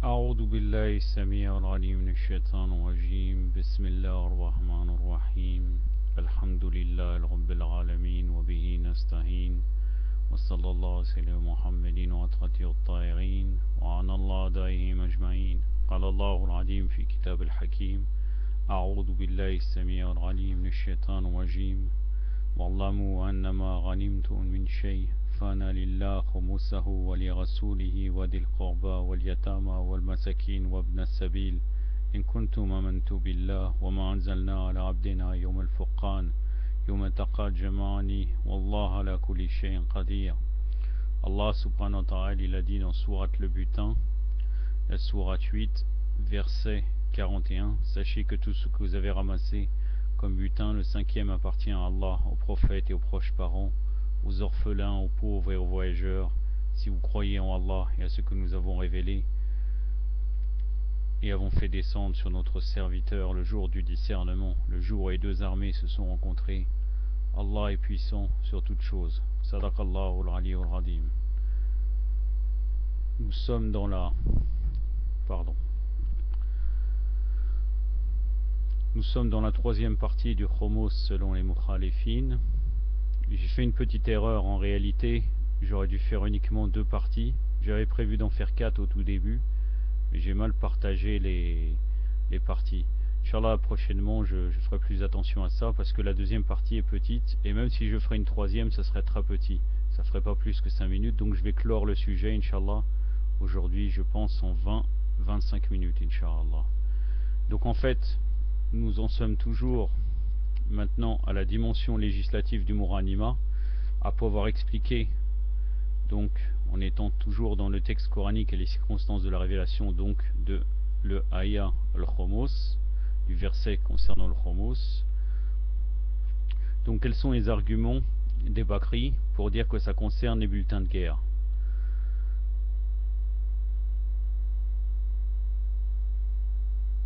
أعوذ بالله السميع العليم من الشيطان الرجيم بسم الله الرحمن الرحيم الحمد لله رب العالمين وبه نستعين وصلى الله على سيدنا محمد وعطرته الطاهرين وعن الله أعدائهم أجمعين. قال الله العظيم في كتاب الحكيم أعوذ بالله السميع العليم من الشيطان الرجيم واعلموا أنما غنمتم من شيء فأن لله خمسه ولرسوله وذي القربى واليتامى والمساكين وابن السبيل إن كنتم آمنتم بالله وما أنزلنا على عبدنا يوم الفرقان يوم التقى الجمعان والله على كل شيء قدير. Allah subhanahu wa ta'ala il a dit dans sourate le butin, la sourate 8, verset 41, sachez que tout ce que vous avez ramassé comme butin, le cinquième appartient à Allah, aux prophètes et aux proches parents, aux orphelins, aux pauvres et aux voyageurs, si vous croyez en Allah et à ce que nous avons révélé et avons fait descendre sur notre serviteur le jour du discernement, le jour où les deux armées se sont rencontrées. Allah est puissant sur toutes choses. Sadaqallahu al-Aliyyul Azim. Nous sommes dans la... Nous sommes dans la troisième partie du Khomos selon les Mukhalifin. J'ai fait une petite erreur en réalité, j'aurais dû faire uniquement 2 parties. J'avais prévu d'en faire 4 au tout début, mais j'ai mal partagé les parties. Inch'Allah, prochainement je ferai plus attention à ça parce que la deuxième partie est petite et même si je ferai une troisième, ça serait très petit. Ça ferait pas plus que 5 minutes, donc je vais clore le sujet, Inch'Allah. Aujourd'hui, je pense en 20-25 minutes, Inch'Allah. Donc en fait, nous en sommes toujours maintenant à la dimension législative du mot anima, après avoir expliqué, donc en étant toujours dans le texte coranique et les circonstances de la révélation, donc de le Aya al-Khomos, du verset concernant le Khomos. Donc quels sont les arguments des Bakri pour dire que ça concerne les bulletins de guerre?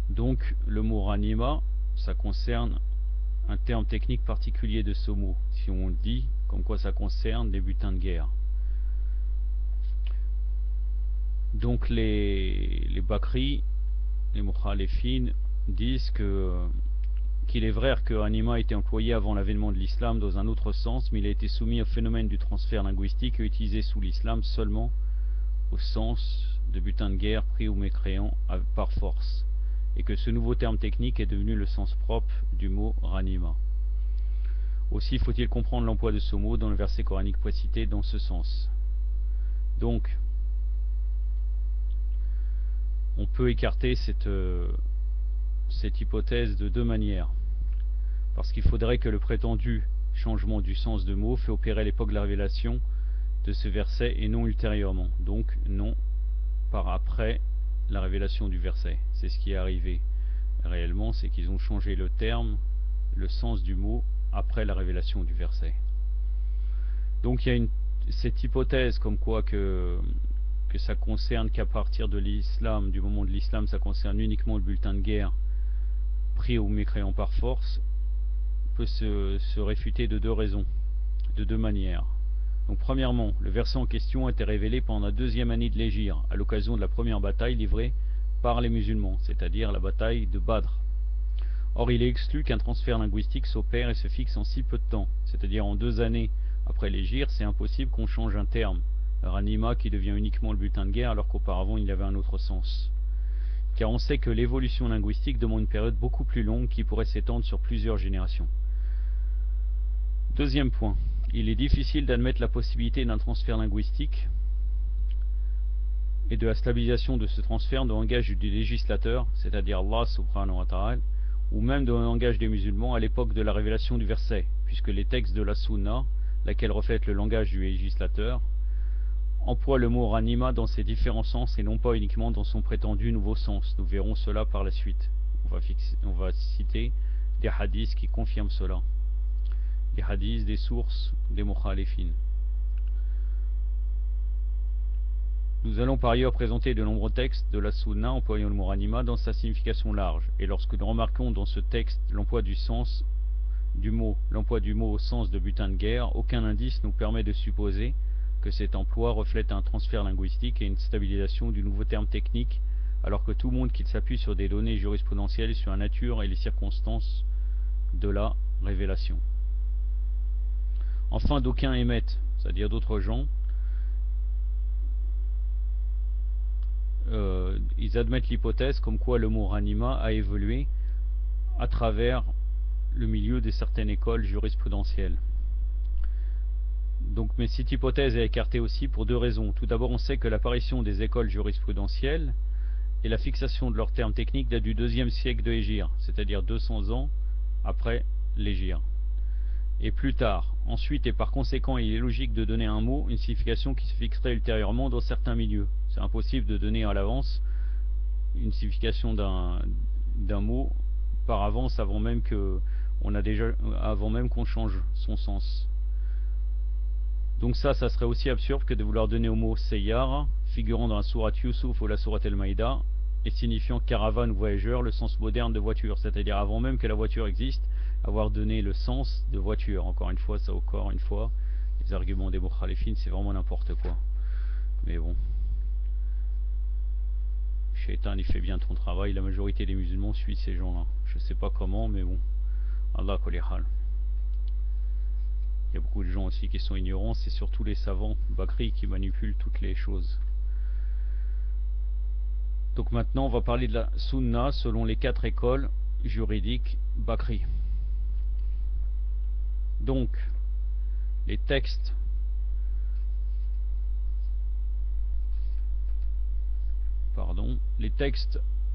Donc le mot anima, ça concerne un terme technique particulier de ce mot, si on dit comme quoi ça concerne les bulletins de guerre. Donc les Bakri, les Mukhalifin disent qu'il est vrai que anima a été employé avant l'avènement de l'islam dans un autre sens, mais il a été soumis au phénomène du transfert linguistique et utilisé sous l'islam seulement au sens de butin de guerre pris ou mécréant par force, et que ce nouveau terme technique est devenu le sens propre du mot ranima. Aussi faut-il comprendre l'emploi de ce mot dans le verset coranique précité dans ce sens. Donc, on peut écarter cette hypothèse de 2 manières, parce qu'il faudrait que le prétendu changement du sens de mot fait opérer à l'époque de la révélation de ce verset et non ultérieurement, donc non par après la révélation du verset. C'est ce qui est arrivé réellement, c'est qu'ils ont changé le terme, le sens du mot après la révélation du verset. Donc il y a cette hypothèse comme quoi que ça concerne qu'à partir de l'islam, du moment de l'islam, ça concerne uniquement le bulletin de guerre pris ou mécréant par force, peut se réfuter de 2 raisons, de 2 manières. Donc premièrement, le verset en question a été révélé pendant la 2e année de l'Hégire, à l'occasion de la première bataille livrée par les musulmans, c'est-à-dire la bataille de Badr. Or il est exclu qu'un transfert linguistique s'opère et se fixe en si peu de temps, c'est-à-dire en 2 années après l'Hégire, c'est impossible qu'on change un terme, ranima qui devient uniquement le bulletin de guerre alors qu'auparavant il avait un autre sens. Car on sait que l'évolution linguistique demande une période beaucoup plus longue qui pourrait s'étendre sur plusieurs générations. Deuxième point, il est difficile d'admettre la possibilité d'un transfert linguistique et de la stabilisation de ce transfert dans le langage du législateur, c'est-à-dire Allah subhanahu wa ta'ala, ou même dans le langage des musulmans à l'époque de la révélation du verset, puisque les textes de la Sunna, laquelle reflète le langage du législateur, emploient le mot ranima dans ses différents sens et non pas uniquement dans son prétendu nouveau sens. Nous verrons cela par la suite. On va citer des hadiths qui confirment cela. Des hadiths, des sources, des mukhalifin. Nous allons par ailleurs présenter de nombreux textes de la Sunna employant le mot ranima dans sa signification large. Et lorsque nous remarquons dans ce texte l'emploi du mot au sens de butin de guerre, aucun indice nous permet de supposer que cet emploi reflète un transfert linguistique et une stabilisation du nouveau terme technique alors que tout montre qu'il s'appuie sur des données jurisprudentielles sur la nature et les circonstances de la révélation. Enfin, d'aucuns émettent, c'est-à-dire d'autres gens, ils admettent l'hypothèse comme quoi le mot ranima a évolué à travers le milieu de certaines écoles jurisprudentielles. Donc, mais cette hypothèse est écartée aussi pour deux raisons. Tout d'abord, on sait que l'apparition des écoles jurisprudentielles et la fixation de leurs termes techniques date du 2e siècle de l'Hégire, c'est-à-dire 200 ans après l'Hégire. Et plus tard, ensuite et par conséquent, il est logique de donner à un mot une signification qui se fixerait ultérieurement dans certains milieux. C'est impossible de donner à l'avance une signification d'un mot par avance avant même qu'on change son sens. Donc ça serait aussi absurde que de vouloir donner au mot Seyyar, figurant dans la sourate Yusuf ou la sourate El-Maïda, et signifiant caravane ou voyageur, le sens moderne de voiture, c'est-à-dire avant même que la voiture existe, avoir donné le sens de voiture. Encore une fois, les arguments des Mukhalifin, c'est vraiment n'importe quoi. Mais bon, Shaitan, il fait bien ton travail, la majorité des musulmans suit ces gens-là. Je sais pas comment, mais bon, Allah kolihal. Il y a beaucoup de gens aussi qui sont ignorants, c'est surtout les savants Bakri qui manipulent toutes les choses. Donc maintenant on va parler de la Sunna selon les 4 écoles juridiques Bakri. Donc les textes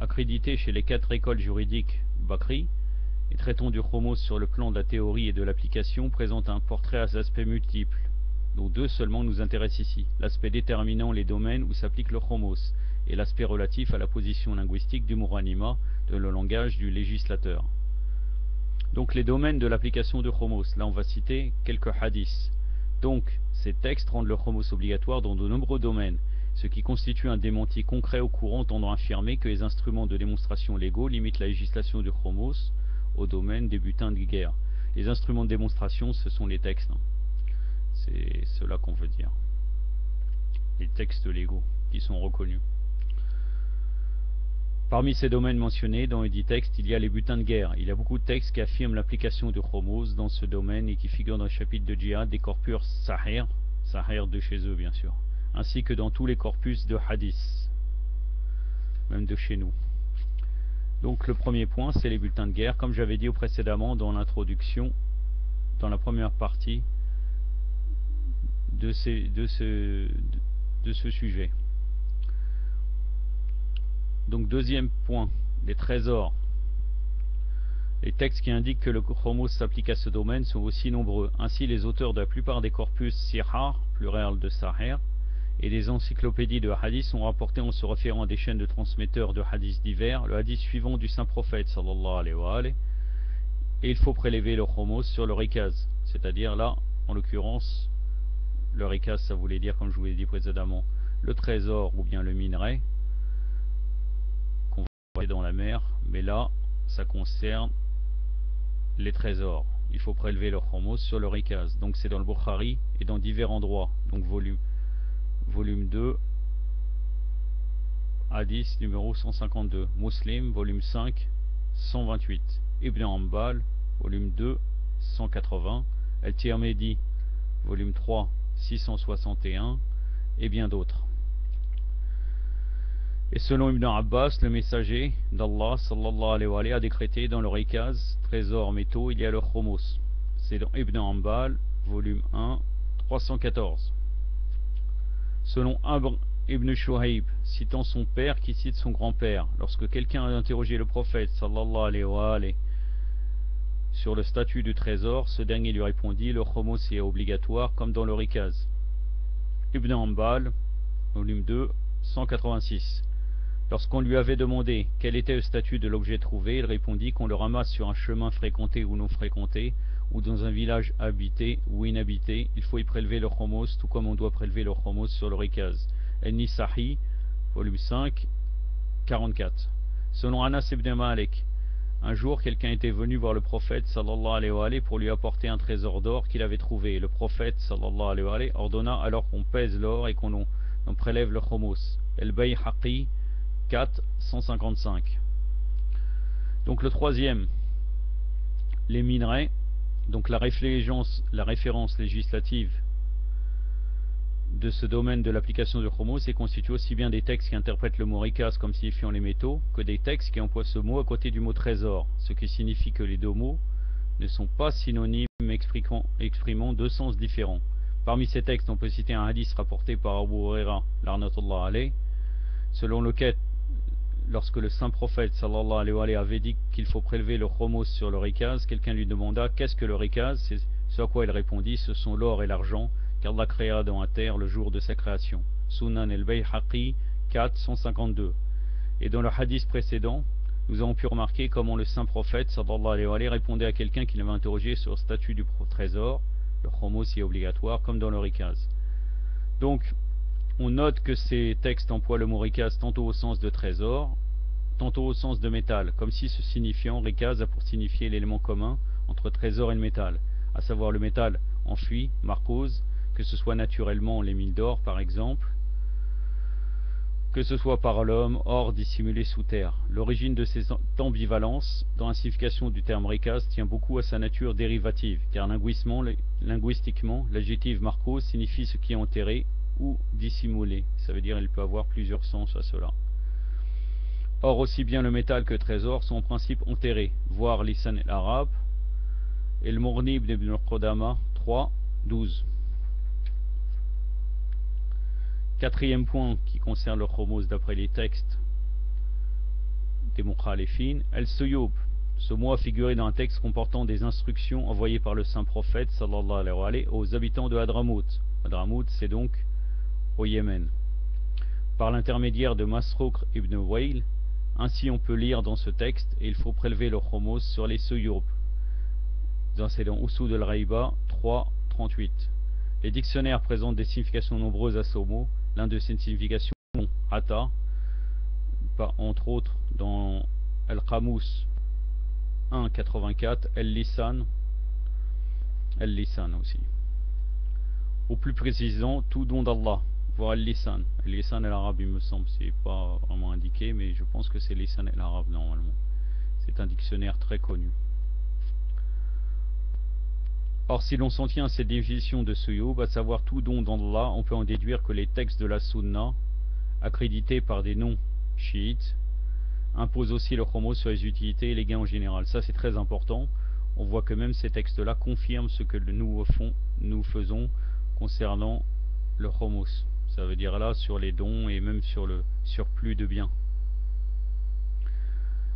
accrédités chez les 4 écoles juridiques Bakri et traitant du chromos sur le plan de la théorie et de l'application présentent un portrait à aspects multiples, dont 2 seulement nous intéressent ici, l'aspect déterminant les domaines où s'applique le chromos et l'aspect relatif à la position linguistique du mot ranima, de le langage du législateur. Donc les domaines de l'application du chromos, là on va citer quelques hadiths. Donc ces textes rendent le chromos obligatoire dans de nombreux domaines, ce qui constitue un démenti concret au courant tendant à affirmer que les instruments de démonstration légaux limitent la législation du chromos au domaine des butins de guerre. Les instruments de démonstration, ce sont les textes. C'est cela qu'on veut dire. Les textes légaux qui sont reconnus. Parmi ces domaines mentionnés dans les 10 textes, il y a les butins de guerre. Il y a beaucoup de textes qui affirment l'application du chromos dans ce domaine et qui figurent dans le chapitre de djihad des corpus sahir de chez eux bien sûr, ainsi que dans tous les corpus de hadith, même de chez nous. Donc le premier point, c'est les bulletins de guerre, comme j'avais dit précédemment dans l'introduction, dans la première partie de ce sujet. Donc deuxième point, les trésors. Les textes qui indiquent que le chromos s'applique à ce domaine sont aussi nombreux. Ainsi, les auteurs de la plupart des corpus sihar, pluriel de sahir, et des encyclopédies de hadith ont rapporté en se référant à des chaînes de transmetteurs de hadiths divers le hadith suivant du saint prophète sallallahu alayhi wa alayhi, et il faut prélever le chromos sur le rikaz, c'est-à-dire là en l'occurrence le rikaz, ça voulait dire, comme je vous l'ai dit précédemment, le trésor ou bien le minerai qu'on va trouver dans la mer, mais là ça concerne les trésors. Il faut prélever le chromos sur le rikaz, donc c'est dans le Bukhari et dans divers endroits, donc volume 2, hadith numéro 152, Muslim, volume 5, 128, Ibn Hanbal, volume 2, 180, Al-Tirmidhi, volume 3, 661, et bien d'autres. Et selon Ibn Abbas, le messager d'Allah sallallahu alayhi wa alayhi, a décrété dans le rikaz, trésor métaux, il y a le chromos. C'est dans Ibn Hanbal, volume 1, 314. Selon Ibn Shuhaib, citant son père qui cite son grand-père, lorsque quelqu'un a interrogé le prophète sallallahu alayhi wa alayhi sur le statut du trésor, ce dernier lui répondit: le chromos est obligatoire comme dans le rikaz. Ibn Hanbal, volume 2, 186. Lorsqu'on lui avait demandé quel était le statut de l'objet trouvé, il répondit qu'on le ramasse sur un chemin fréquenté ou non fréquenté, ou dans un village habité ou inhabité, il faut y prélever le chromos, tout comme on doit prélever le chromos sur le rikaz. El-Nisahi, volume 5, 44. Selon Anas ibn Malik, un jour quelqu'un était venu voir le prophète sallallahu alayhi wa alayhi pour lui apporter un trésor d'or qu'il avait trouvé. Le prophète sallallahu alayhi wa alayhi ordonna alors qu'on pèse l'or et qu'on en prélève le chromos. El-Bayhaqi, 4, 155. Donc le troisième, les minerais. Donc la référence législative de ce domaine de l'application du chromos est constituée aussi bien des textes qui interprètent le mot rikaz comme signifiant les métaux que des textes qui emploient ce mot à côté du mot trésor, ce qui signifie que les deux mots ne sont pas synonymes exprimant deux sens différents. Parmi ces textes, on peut citer un hadith rapporté par Abu Huraira, l'arnatullah alayh, selon lequel, lorsque le saint prophète sallallahu alayhi wa sallam avait dit qu'il faut prélever le chromos sur le rikaz, quelqu'un lui demanda qu'est-ce que le rikaz, ce à quoi il répondit, ce sont l'or et l'argent qu'Allah créa dans la terre le jour de sa création. Sunan al-Bayhaqi 4, 152. Et dans le hadith précédent, nous avons pu remarquer comment le saint prophète sallallahu alayhi wa sallam répondait à quelqu'un qui l'avait interrogé sur le statut du trésor. Le chromos est obligatoire comme dans le rikaz. Donc on note que ces textes emploient le mot rikaz tantôt au sens de trésor, tantôt au sens de métal, comme si ce signifiant rikaz a pour signifier l'élément commun entre trésor et le métal, à savoir le métal enfui, marcose, que ce soit naturellement les mines d'or par exemple, que ce soit par l'homme, or dissimulé sous terre. L'origine de ces ambivalences dans la signification du terme rikaz tient beaucoup à sa nature dérivative, car linguistiquement, l'adjectif marcose signifie ce qui est enterré ou dissimulé. Ça veut dire qu'il peut avoir plusieurs sens à cela. Or, aussi bien le métal que le trésor sont en principe enterrés, voire lisan al-arabe et le Mournib d'Ibn al-Qudama 3, 12. Quatrième point qui concerne le chromos d'après les textes des Mukhalifin, el-Suyub. Ce mot a figuré dans un texte comportant des instructions envoyées par le saint prophète sallallahu alayhi wa sallam aux habitants de Hadramout. Hadramout, c'est donc au Yémen, par l'intermédiaire de Masrouk ibn Wail. Ainsi on peut lire dans ce texte, et il faut prélever le chromos sur les Suyub. C'est dans Usoud al-Raiba 3, 38. Les dictionnaires présentent des significations nombreuses à ce mot. L'un de ces significations, Ata, entre autres dans Al-Qamus 1.84, El-Lisan aussi. Ou plus précisant, tout don d'Allah, voire El-Lisan. El-Lisan et l'arabe, il me semble, c'est pas vraiment indiqué, mais je pense que c'est Lisan et l'arabe normalement. C'est un dictionnaire très connu. Or, si l'on s'en tient à cette définition de Suyub, à savoir tout don d'Allah, on peut en déduire que les textes de la Sunna, accrédités par des noms chiites, imposent aussi le chromos sur les utilités et les gains en général. Ça, c'est très important. On voit que même ces textes-là confirment ce que nous faisons concernant le chromos. Ça veut dire là sur les dons et même sur le surplus de biens.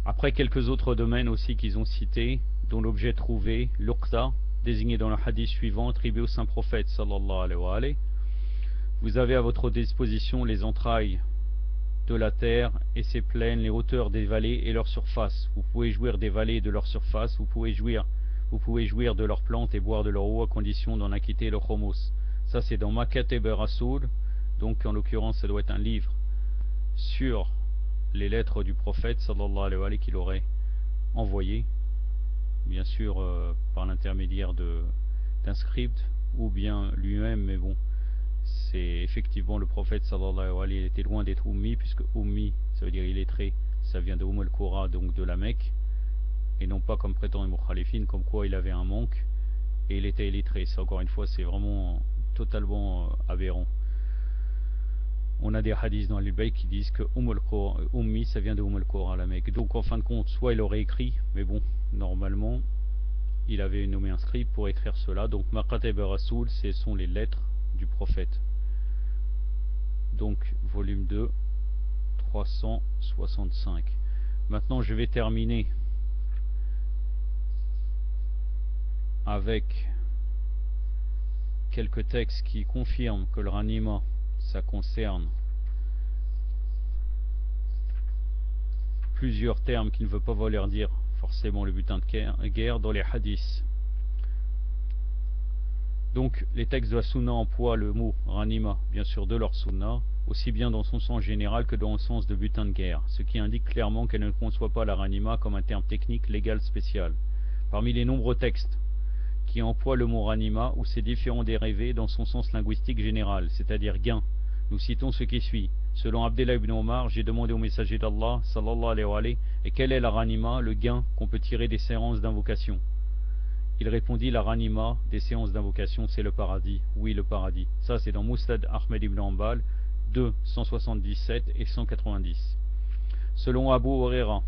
Après, quelques autres domaines aussi qu'ils ont cités, dont l'objet trouvé, l'uqta, désigné dans le hadith suivant, attribué au saint prophète sallallahu alayhi wa sallam. Vous avez à votre disposition les entrailles de la terre et ses plaines, les hauteurs des vallées et leur surface. Vous pouvez jouir des vallées et de leur surface, vous pouvez jouir de leurs plantes et boire de leur eau à condition d'en acquitter le chromos. Ça c'est dans Makateb Rasoul, donc en l'occurrence ça doit être un livre sur les lettres du prophète sallallahu alayhi wa sallam qu'il aurait envoyé, bien sûr par l'intermédiaire d'un script ou bien lui-même, mais bon, c'est effectivement le prophète sallallahu alayhi wa sallam, il était loin d'être ummi, puisque ummi ça veut dire illettré, ça vient de al-Qura, donc de la Mecque, et non pas comme prétend les Mukhalifin, comme quoi il avait un manque et il était illettré. Ça encore une fois c'est vraiment totalement aberrant. On a des hadiths dans l'Il-Bayt qui disent que ummi ça vient de al-Qura, la Mecque. Donc en fin de compte, soit il aurait écrit, mais bon, normalement il avait nommé un scribe pour écrire cela. Donc Makateb Rasoul, ce sont les lettres du prophète. Donc volume 2, 365. Maintenant je vais terminer avec quelques textes qui confirment que le ranima ça concerne plusieurs termes qui ne veulent pas vouloir dire forcément le butin de guerre dans les hadiths. Donc les textes de la sunna emploient le mot ranima, bien sûr de leur sunna, aussi bien dans son sens général que dans le sens de butin de guerre, ce qui indique clairement qu'elle ne conçoit pas la ranima comme un terme technique légal spécial. Parmi les nombreux textes qui emploient le mot ranima ou ses différents dérivés dans son sens linguistique général, c'est-à-dire gain, nous citons ce qui suit. Selon Abdullah ibn Omar, j'ai demandé au messager d'Allah, sallallahu alayhi wa alayhi, et quel est la ranima, le gain qu'on peut tirer des séances d'invocation? Il répondit, la ranima des séances d'invocation, c'est le paradis. Oui, le paradis. Ça, c'est dans Musnad Ahmed ibn Hanbal, 2, 177 et 190. Selon Abu Huraira,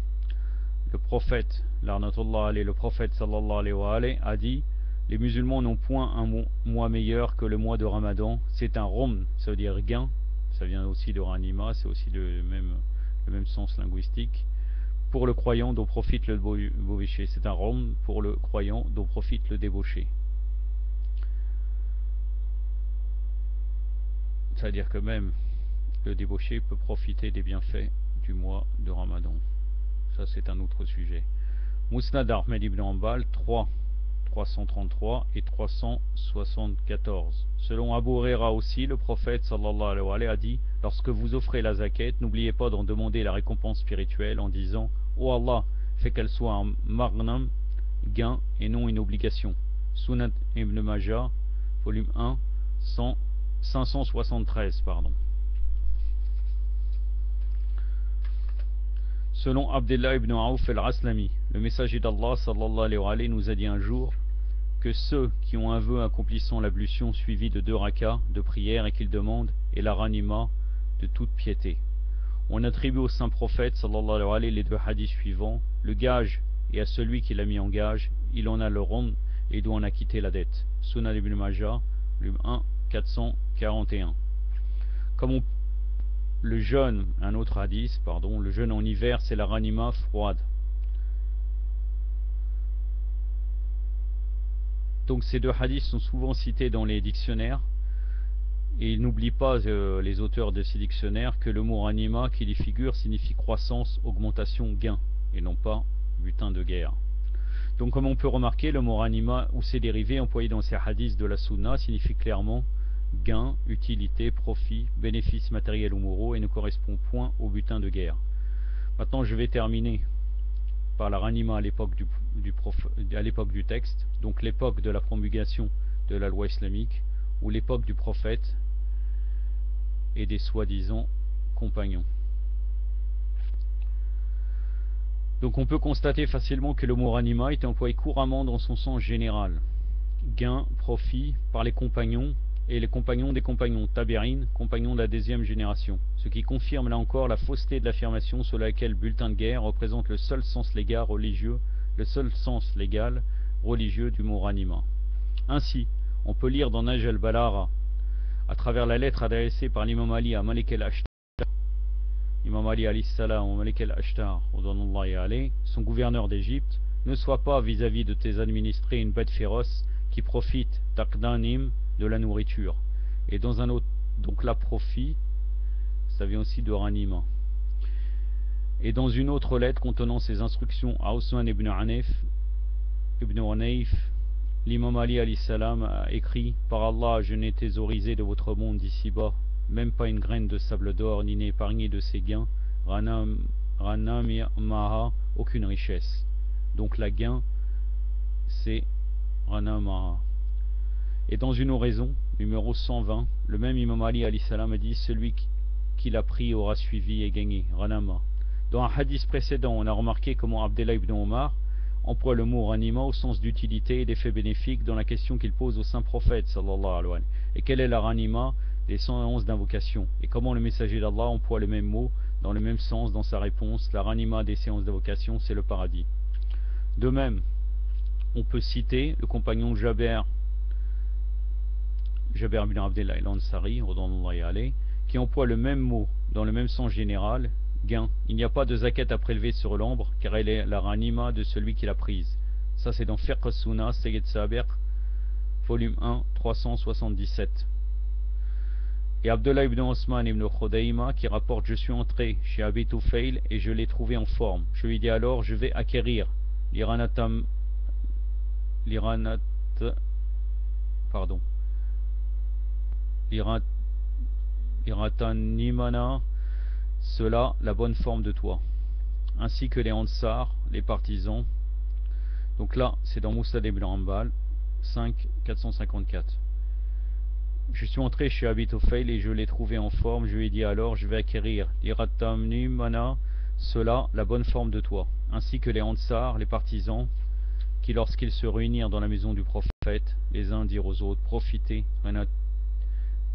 le prophète, l'arnatullah alayhi, le prophète sallallahu alayhi wa alayhi, a dit, les musulmans n'ont point un mois meilleur que le mois de Ramadan. C'est un rom, ça veut dire gain. Ça vient aussi de ranima, c'est aussi le même sens linguistique. Pour le croyant dont profite le débauché. C'est un rom pour le croyant dont profite le débauché. C'est-à-dire que même le débauché peut profiter des bienfaits du mois de Ramadan. Ça, c'est un autre sujet. Musnad Ahmed ibn Hanbal 3, 333 et 374. Selon Abu Huraira aussi, le prophète sallallahu alayhi wa alayhi a dit, lorsque vous offrez la zakat, n'oubliez pas d'en demander la récompense spirituelle en disant, ô Allah, fais qu'elle soit un maghnam, gain, et non une obligation. Sunan ibn Majah, volume 1, 573, pardon. Selon Abdullah ibn Aouf al-Aslami, le messager d'Allah sallallahu alayhi wa alayhi nous a dit un jour que ceux qui ont un vœu accomplissant l'ablution suivi de 2 rakas de prière et qu'ils demandent est la ranima de toute piété. On attribue au saint prophète sallallahu alayhi wa alayhi les 2 hadiths suivants, le gage et à celui qui l'a mis en gage, il en a le rond et doit en acquitter la dette. Sunan ibn Majah, volume 1, 441. Comme le jeûne, un autre hadith, pardon, le jeûne en hiver c'est la ranima froide. Donc ces 2 hadiths sont souvent cités dans les dictionnaires et n'oublie pas les auteurs de ces dictionnaires que le mot ranima qui y figure signifie croissance, augmentation, gain et non pas butin de guerre. Donc comme on peut remarquer, le mot ranima ou ses dérivés employés dans ces hadiths de la sunna signifie clairement gain, utilité, profit, bénéfice matériel ou moraux et ne correspond point au butin de guerre. Maintenant je vais terminer par la ranima à l'époque du texte, donc l'époque de la promulgation de la loi islamique ou l'époque du prophète et des soi-disant compagnons. Donc on peut constater facilement que le mot ranima est employé couramment dans son sens général. Gain, profit par les compagnons et les compagnons des compagnons, tabi'in, compagnons de la 2e génération. Ce qui confirme là encore la fausseté de l'affirmation selon laquelle bulletin de guerre représente le seul sens légal religieux, du mot ranima. Ainsi, on peut lire dans Naj al-Balara, à travers la lettre adressée par l'imam Ali à Malik al-Ashtar, Imam Ali alayhi salam ou Malik al-Ashtar, son gouverneur d'Égypte, ne sois pas vis-à-vis de tes administrés une bête féroce qui profite taqdanim de la nourriture. Et dans un autre, donc là profit, ça vient aussi de ranima. Et dans une autre lettre contenant ses instructions à Osman ibn Hanif, l'imam Ali alayhi salam a écrit, par Allah, je n'ai thésaurisé de votre monde d'ici-bas même pas une graine de sable d'or, ni n'est épargné de ses gains, ranamaha, aucune richesse. Donc la gain, c'est ranamaha. Et dans une oraison, numéro 120, le même imam Ali alayhi salam a dit, celui qui l'a pris aura suivi et gagné, ranama. Dans un hadith précédent, on a remarqué comment Abdullah ibn Omar emploie le mot ranima au sens d'utilité et d'effet bénéfique dans la question qu'il pose au saint prophète sallallahu alayhi wa sallam. Et quelle est la ranima des 111 d'invocation, et comment le messager d'Allah emploie le même mot dans le même sens dans sa réponse. La ranima des séances d'invocation, c'est le paradis. De même, on peut citer le compagnon Jaber bin Abdullah al-Ansari, qui emploie le même mot dans le même sens général, gain. Il n'y a pas de zakat à prélever sur l'ombre, car elle est la ranima de celui qui l'a prise. Ça c'est dans Fiqh as-Sunnah, Sayyid Saber, volume 1, 377. Et Abdullah ibn Osman ibn Khudayma qui rapporte, je suis entré chez Abi Tufayl et je l'ai trouvé en forme. Je lui dis alors, je vais acquérir l'iratanimana, cela la bonne forme de toi, ainsi que les Ansar, les partisans. Donc là, c'est dans Musnad ibn Hanbal 5, 454. Je suis entré chez Abi Tufayl et je l'ai trouvé en forme. Je lui ai dit alors, je vais acquérir l'iratamni mana, cela, la bonne forme de toi, ainsi que les Ansar, les partisans, qui lorsqu'ils se réunirent dans la maison du prophète, les uns dirent aux autres, profitez,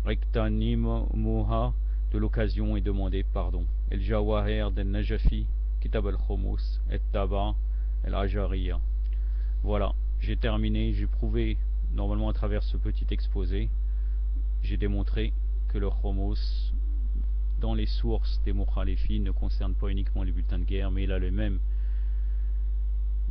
rectanimoha, de l'occasion et demandez pardon. El Jawahir del Najafi, Kitab al-Khomus, et Taba, el Ajariya. Voilà, j'ai terminé, j'ai prouvé, normalement à travers ce petit exposé, j'ai démontré que le Khomos, dans les sources des Mukhalifin, ne concerne pas uniquement les bulletins de guerre, mais il a les mêmes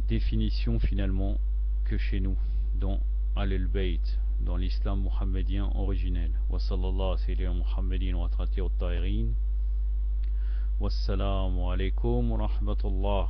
définitions finalement que chez nous, dans Al-Bayt, dans l'islam mohammedien originel. Wa sallallahu sayyidina Muhammadin wa trati wa tahirin. Wassalamu alaikum wa rahmatullah.